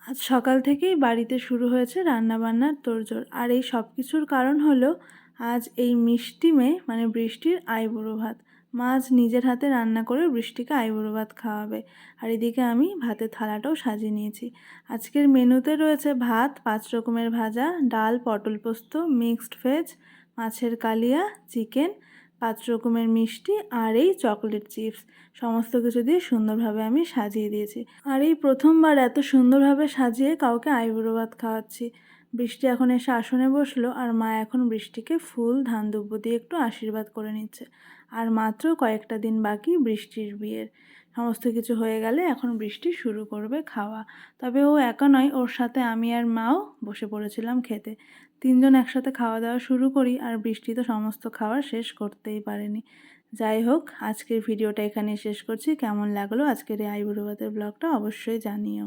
আজ সকাল থেকেই বাড়িতে শুরু হয়েছে রান্নাবান্নার তোড়জোড়। আর এই সব কিছুর কারণ হলো আজ এই মিষ্টি মেয়ে মানে বৃষ্টির আইবুড়ো ভাত। মা আজ নিজের হাতে রান্না করে বৃষ্টিকে আইবুড়ো ভাত খাওয়াবে। আর এদিকে আমি ভাতের থালাটাও সাজিয়ে নিয়েছি। আজকের মেনুতে রয়েছে ভাত, 5 রকমের ভাজা, ডাল, পটল পোস্ত, মিক্সড ভেজ, মাছের কালিয়া, চিকেন, 5 রকমের মিষ্টি আর এই চকলেট চিপস। সমস্ত কিছু দিয়ে সুন্দরভাবে আমি সাজিয়ে দিয়েছি। আর এই প্রথমবার এত সুন্দরভাবে সাজিয়ে কাউকে আইবুড়ো ভাত খাওয়াচ্ছি। বৃষ্টি এখন এসে আসনে বসলো আর মা এখন বৃষ্টিকে ফুল ধান দুব্বো দিয়ে একটু আশীর্বাদ করে নিচ্ছে। আর মাত্র কয়েকটা দিন বাকি বৃষ্টির বিয়ের। সমস্ত কিছু হয়ে গেলে এখন বৃষ্টি শুরু করবে খাওয়া। তবে ও একা নয়, ওর সাথে আমি আর মাও বসে পড়েছিলাম খেতে। 3 জন একসাথে খাওয়া দাওয়া শুরু করি আর বৃষ্টি তো সমস্ত খাওয়া শেষ করতেই পারেনি। যাই হোক, আজকের ভিডিওটা এখানেই শেষ করছি। কেমন লাগলো আজকের এই আইবুড়ো ভাতের ব্লগটা অবশ্যই জানিও।